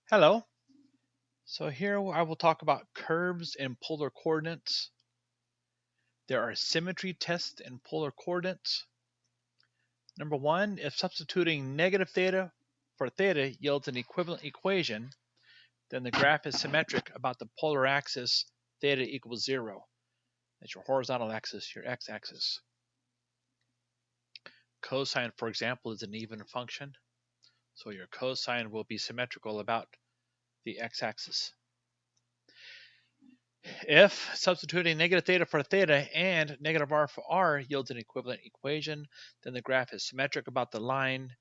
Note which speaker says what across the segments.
Speaker 1: Hello. So here I will talk about curves and polar coordinates. There are symmetry tests in polar coordinates. Number one, if substituting negative theta for theta yields an equivalent equation, then the graph is symmetric about the polar axis theta equals 0. That's your horizontal axis, your x-axis. Cosine, for example, is an even function, so your cosine will be symmetrical about the x-axis. If substituting negative theta for theta and negative r for r yields an equivalent equation, then the graph is symmetric about the line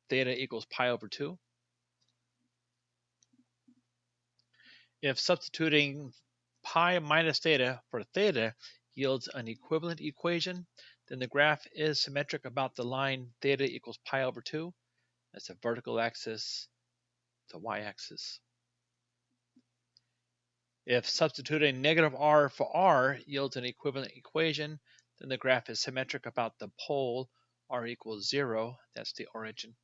Speaker 1: theta equals pi over 2. If substituting pi minus theta for theta yields an equivalent equation, then the graph is symmetric about the line theta equals pi over 2. That's the vertical axis, the y-axis. If substituting negative r for r yields an equivalent equation, then the graph is symmetric about the pole r equals 0. That's the origin.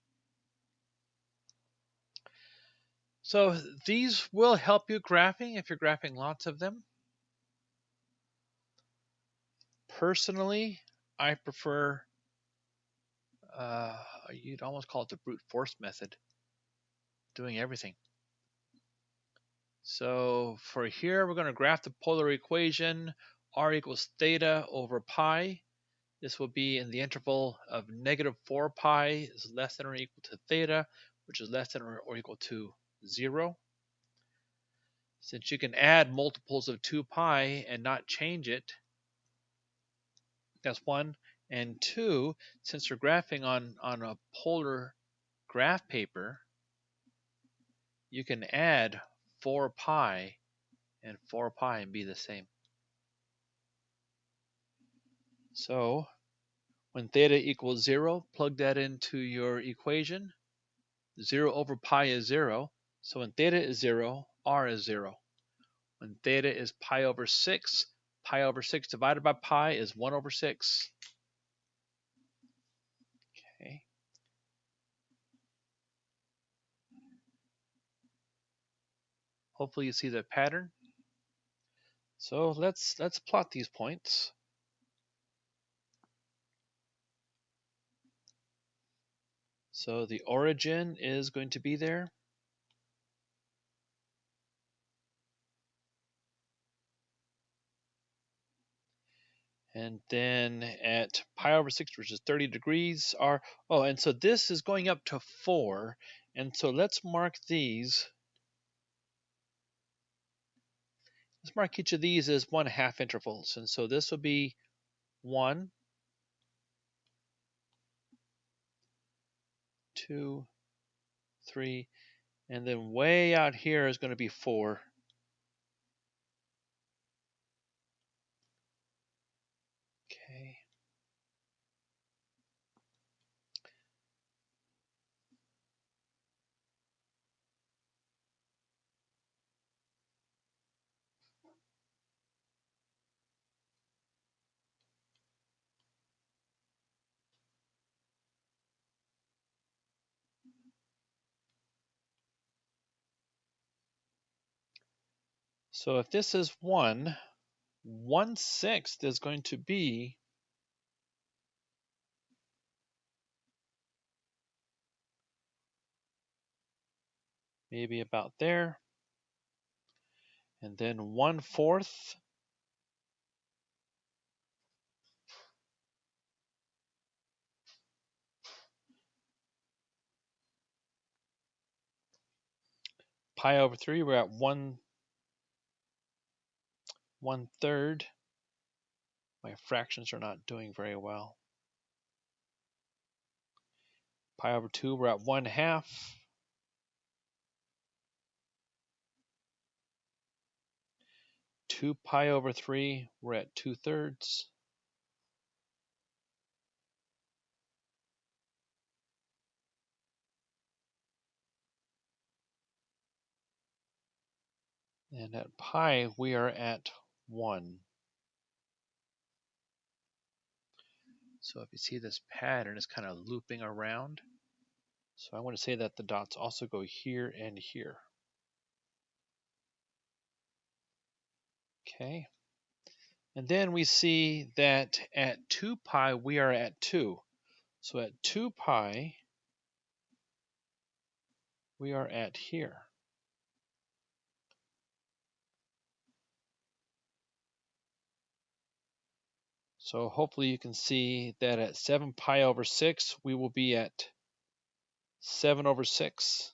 Speaker 1: So these will help you graphing if you're graphing lots of them. Personally, I prefer, you'd almost call it the brute force method, doing everything. So for here, we're going to graph the polar equation, r equals theta over pi. This will be in the interval of negative 4 pi is less than or equal to theta, which is less than or equal to 0. Since you can add multiples of 2 pi and not change it, that's one. And two, since you're graphing on a polar graph paper, you can add 4 pi and 4 pi and be the same. So when theta equals 0, plug that into your equation. 0 over pi is 0. So when theta is 0, r is 0. When theta is pi over 6 divided by pi is 1 over 6. Okay. Hopefully you see the pattern. So let's plot these points. So the origin is going to be there. And then at pi over 6, which is 30 degrees, and so this is going up to 4. And so let's mark these. Let's mark each of these as 1/2 intervals. And so this will be 1, 2, 3, and then way out here is going to be 4. Okay. So if this is 1, 1/6 is going to be maybe about there. And then 1/4 pi over 3, we're at 1/3. My fractions are not doing very well. Pi over 2, we're at 1/2. 2 pi over 3, we're at 2/3. And at pi, we are at 1. So if you see this pattern, it's kind of looping around. So I want to say that the dots also go here and here. Okay. And then we see that at 2 pi, we are at 2. So at 2 pi, we are at here. So hopefully you can see that at 7 pi over 6, we will be at 7 over 6.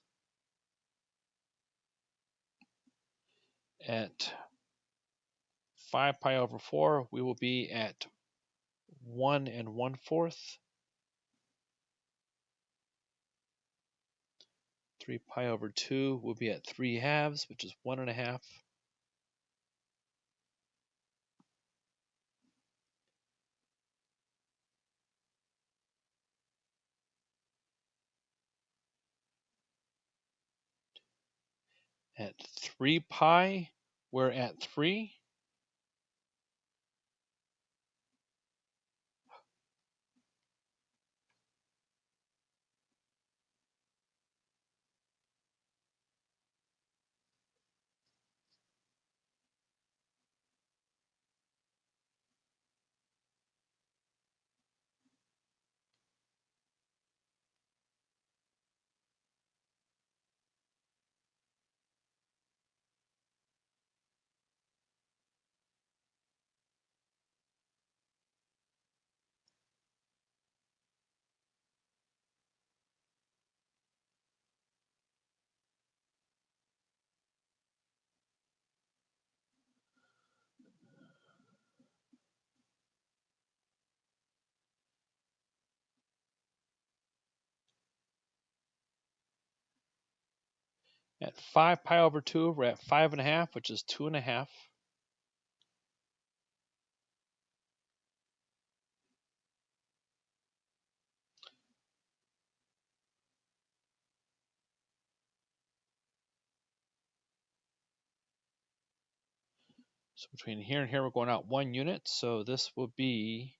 Speaker 1: At 5 pi over 4, we will be at 1 1/4. 3 pi over 2 will be at 3 halves, which is 1 1/2. At 3 pi, we're at 3. At 5 pi over 2, we're at 5 1/2, which is 2 1/2. So between here and here, we're going out 1 unit. So this will be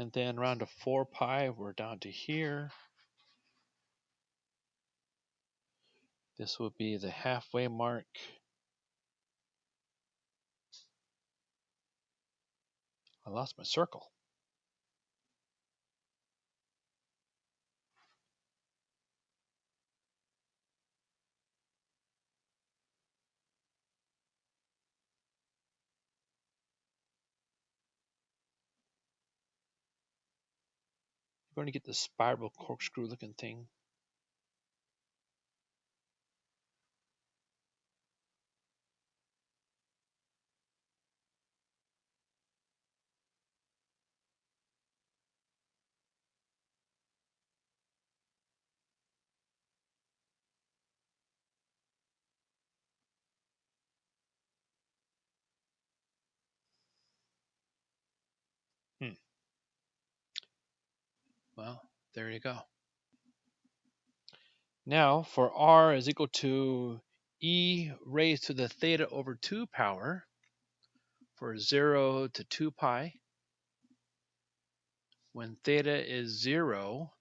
Speaker 1: and then around to 4 pi, we're down to here. This will be the halfway mark. I lost my circle. We're going to get this spiral corkscrew looking thing. Well, there you go. Now for r is equal to e raised to the theta over 2 power for 0 to 2 pi. When theta is 0,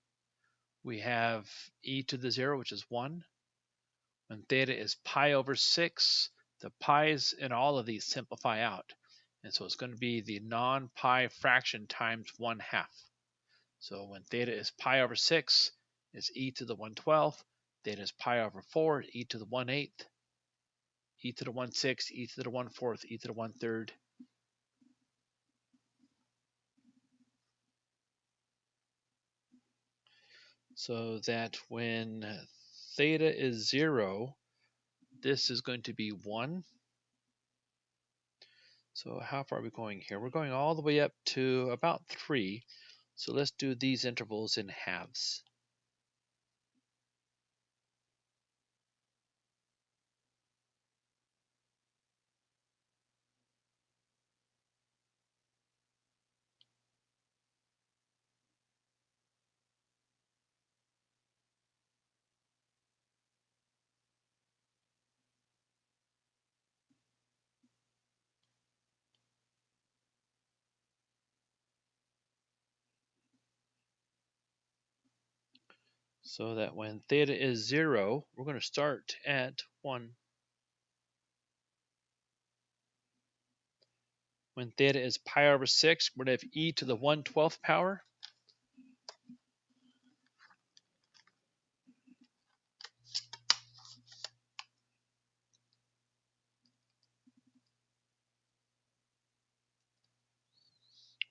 Speaker 1: we have e to the 0, which is 1. When theta is pi over 6, the pi's in all of these simplify out. And so it's going to be the non-pi fraction times 1/2. So when theta is pi over 6, it's e to the 1/12. Theta is pi over 4, e to the 1/8. E to the 1/6, e to the 1/4, e to the 1/3. So that when theta is 0, this is going to be 1. So how far are we going here? We're going all the way up to about 3. So let's do these intervals in halves. So that when theta is 0, we're going to start at 1. When theta is pi over 6, we're going to have e to the 1/12 power.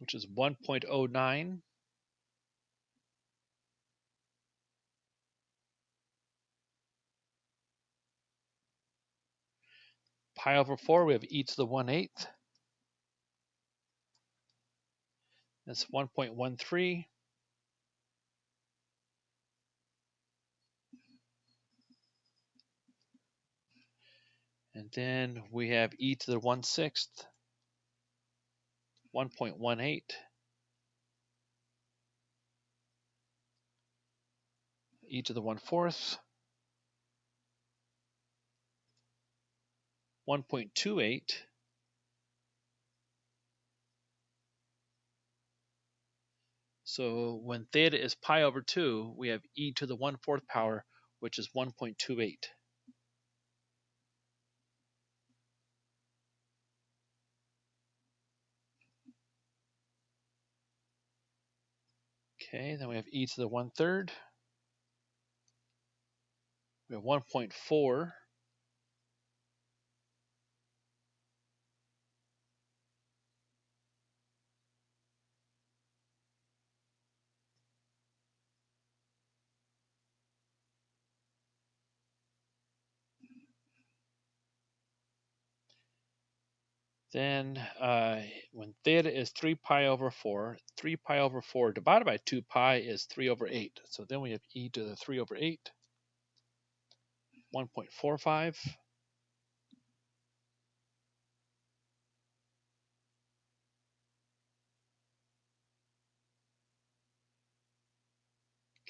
Speaker 1: Which is 1.09. Pi over 4, we have e to the 1/8. That's 1.13. And then we have e to the 1/6, 1.18. E to the 1/4, 1.28. So when theta is pi over 2, we have e to the 1/4 power, which is 1.28. Okay, then we have e to the 1/3. We have 1.4. Then when theta is 3 pi over 4, 3 pi over 4 divided by 2 pi is 3 over 8. So then we have e to the 3 over 8, 1.45.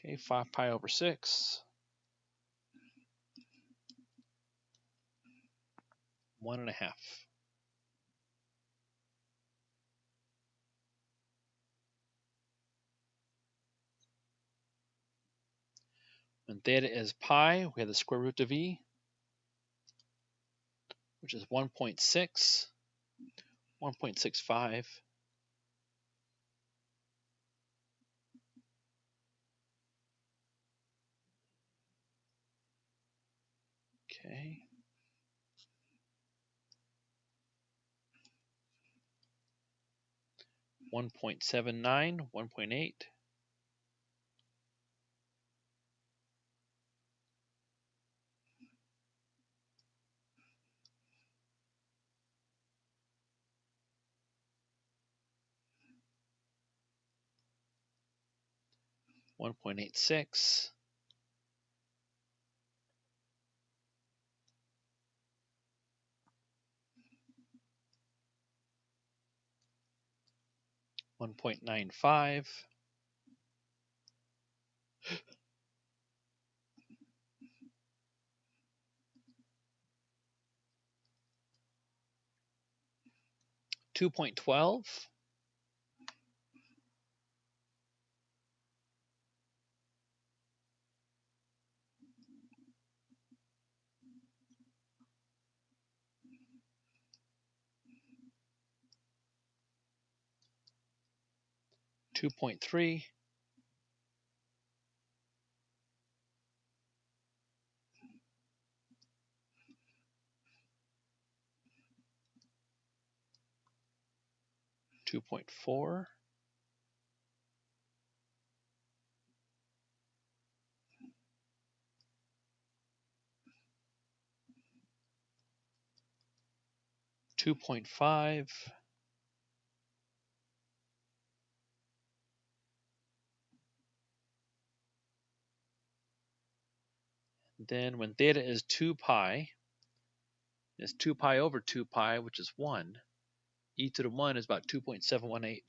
Speaker 1: Okay, 5 pi over 6, 1.5. When theta is pi, we have the square root of e, which is 1.6, 1.65. Okay. 1.79, 1.8. 1.86, 1.95, 2.12, 2.3, 2.4, 2.5, then when theta is 2 pi, is 2 pi over 2 pi, which is 1. E to the 1 is about 2.718.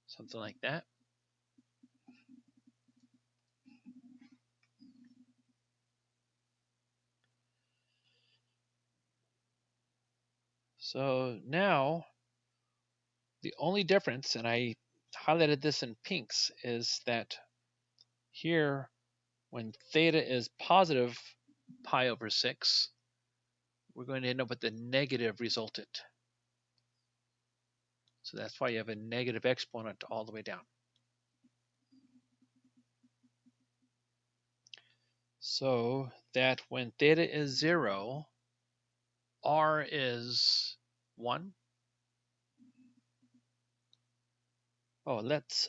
Speaker 1: Something like that. So now the only difference, and I highlighted this in pinks, is that here when theta is positive pi over 6, we're going to end up with the negative resultant. So that's why you have a negative exponent all the way down. So that when theta is 0, r is 1. Oh, let's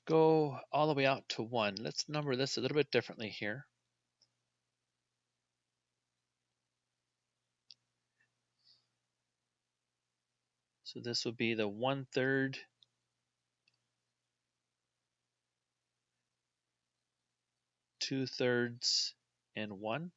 Speaker 1: go all the way out to 1. Let's number this a little bit differently here. So this would be the 1/3, 2/3, and 1.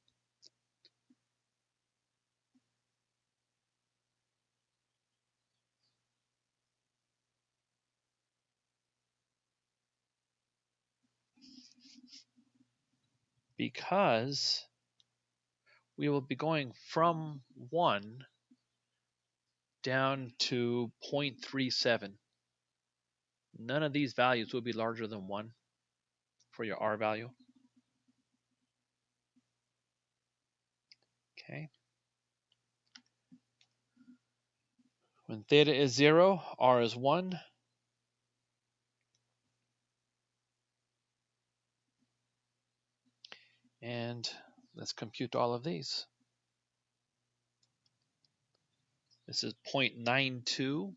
Speaker 1: Because we will be going from 1 down to 0.37. None of these values will be larger than 1 for your r value. Okay. When theta is 0, r is 1. And let's compute all of these. This is 0.92.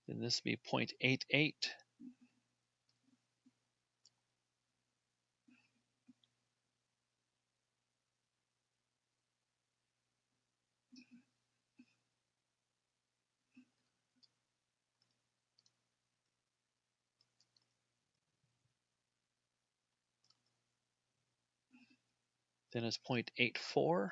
Speaker 1: Then this would be 0.88. Then it's 0.84.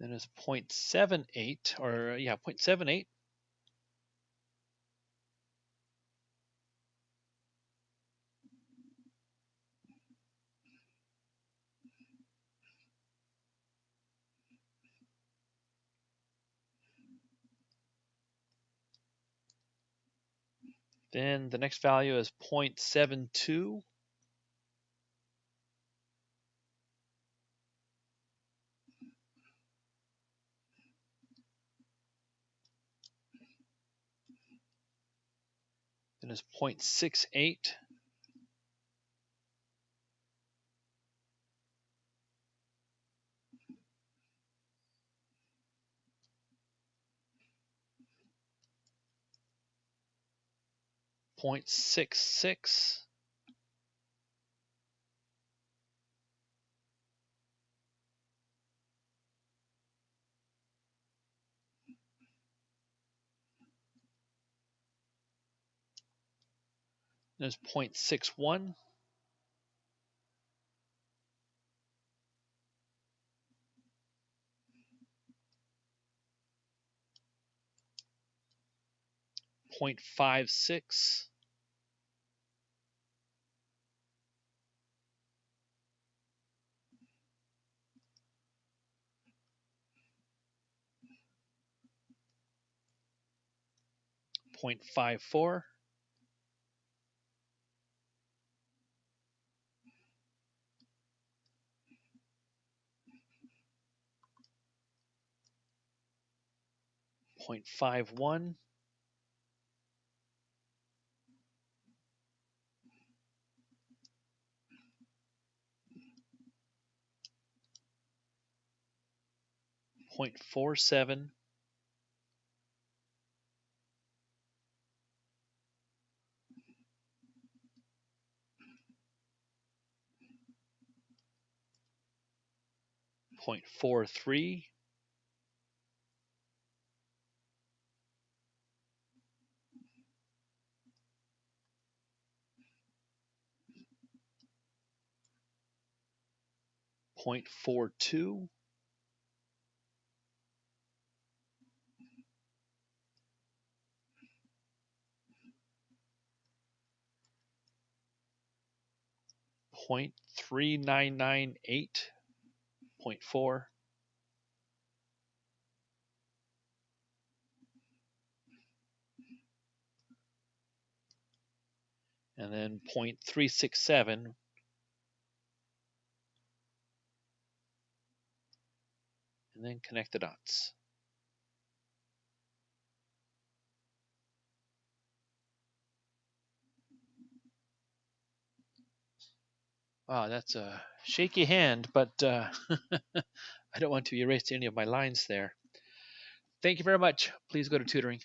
Speaker 1: Then it's 0.78, or yeah, 0.78. Then the next value is 0.72. Then it's 0.68. .66. There's 0.61. 0.56, 0.54, 0.51, 0.47, 0.43, 0.42, 0.3998, 0.4, and then 0.367, and then connect the dots. Wow, that's a shaky hand, but I don't want to erase any of my lines there. Thank you very much. Please go to tutoring.